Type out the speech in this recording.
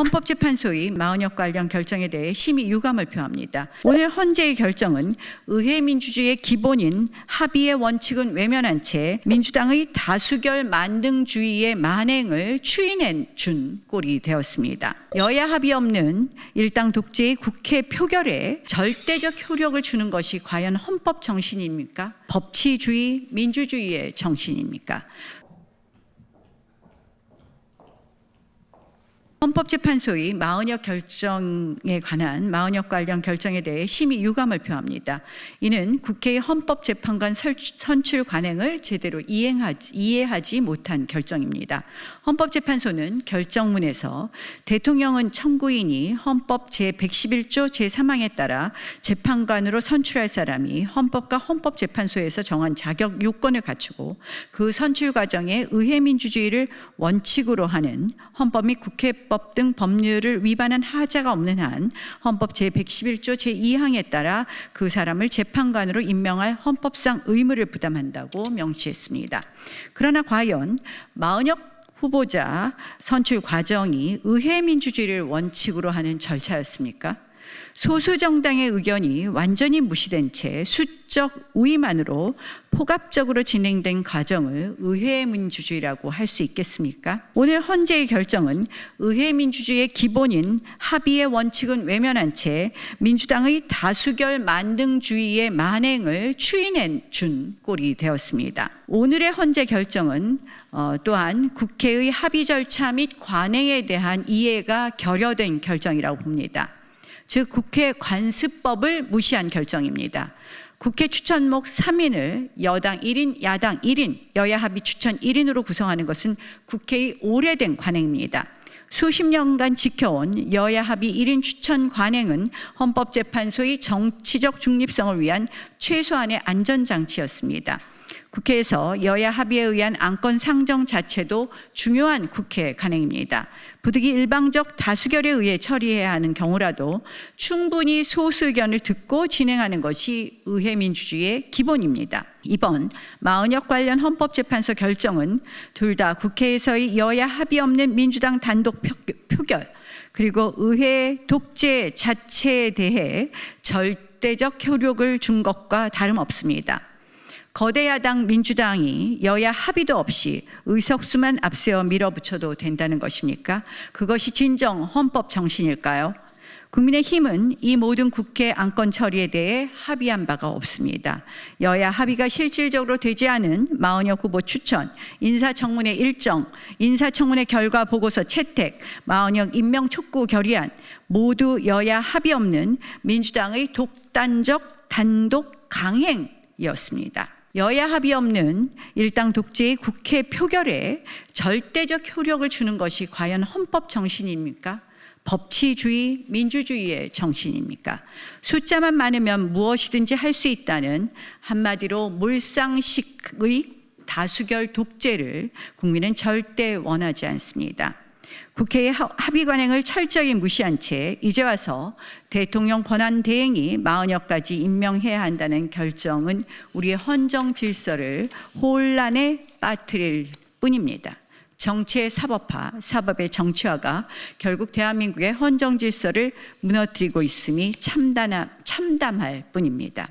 헌법재판소의 마흔역 관련 결정에 대해 심히 유감을 표합니다. 오늘 헌재의 결정은 의회 민주주의의 기본인 합의의 원칙은 외면한 채 민주당의 다수결 만능주의의 만행을 추인해 준 꼴이 되었습니다. 여야 합의 없는 일당 독재의 국회 표결에 절대적 효력을 주는 것이 과연 헌법 정신입니까? 법치주의, 민주주의의 정신입니까? 헌법재판소의 마흔역 결정에 관한 마흔역 관련 결정에 대해 심히 유감을 표합니다. 이는 국회의 헌법재판관 선출 관행을 제대로 이해하지 못한 결정입니다. 헌법재판소는 결정문에서 대통령은 청구인이 헌법 제111조 제3항에 따라 재판관으로 선출할 사람이 헌법과 헌법재판소에서 정한 자격 요건을 갖추고 그 선출 과정에 의회 민주주의를 원칙으로 하는 헌법 및 국회법 등 법률을 위반한 하자가 없는 한 헌법 제111조 제2항에 따라 그 사람을 재판관으로 임명할 헌법상 의무를 부담한다고 명시했습니다. 그러나 과연 마흔역 후보자 선출 과정이 의회 민주주의를 원칙으로 하는 절차였습니까? 소수 정당의 의견이 완전히 무시된 채 수적 우위만으로 포괄적으로 진행된 과정을 의회 민주주의라고 할 수 있겠습니까? 오늘 헌재의 결정은 의회 민주주의의 기본인 합의의 원칙은 외면한 채 민주당의 다수결 만능주의의 만행을 추인해 준 꼴이 되었습니다. 오늘의 헌재 결정은 또한 국회의 합의 절차 및 관행에 대한 이해가 결여된 결정이라고 봅니다. 즉 국회 관습법을 무시한 결정입니다. 국회 추천목 3인을 여당 1인, 야당 1인, 여야 합의 추천 1인으로 구성하는 것은 국회의 오래된 관행입니다. 수십 년간 지켜온 여야 합의 1인 추천 관행은 헌법재판소의 정치적 중립성을 위한 최소한의 안전장치였습니다. 국회에서 여야 합의에 의한 안건 상정 자체도 중요한 국회 관행입니다. 부득이 일방적 다수결에 의해 처리해야 하는 경우라도 충분히 소수 의견을 듣고 진행하는 것이 의회 민주주의의 기본입니다. 이번 마흔역 관련 헌법재판소 결정은 둘 다 국회에서의 여야 합의 없는 민주당 단독 표결 그리고 의회 독재 자체에 대해 절대적 효력을 준 것과 다름없습니다. 거대 야당 민주당이 여야 합의도 없이 의석수만 앞세워 밀어붙여도 된다는 것입니까? 그것이 진정 헌법 정신일까요? 국민의힘은 이 모든 국회 안건 처리에 대해 합의한 바가 없습니다. 여야 합의가 실질적으로 되지 않은 마흔역 후보 추천, 인사청문회 일정, 인사청문회 결과 보고서 채택, 마흔역 임명 촉구 결의안 모두 여야 합의 없는 민주당의 독단적 단독 강행이었습니다. 여야 합의 없는 일당 독재의 국회 표결에 절대적 효력을 주는 것이 과연 헌법 정신입니까? 법치주의, 민주주의의 정신입니까? 숫자만 많으면 무엇이든지 할 수 있다는 한마디로 몰상식의 다수결 독재를 국민은 절대 원하지 않습니다. 국회의 합의 관행을 철저히 무시한 채 이제 와서 대통령 권한 대행이 마흔역까지 임명해야 한다는 결정은 우리의 헌정 질서를 혼란에 빠뜨릴 뿐입니다. 정치의 사법화, 사법의 정치화가 결국 대한민국의 헌정 질서를 무너뜨리고 있음이 참담할 뿐입니다.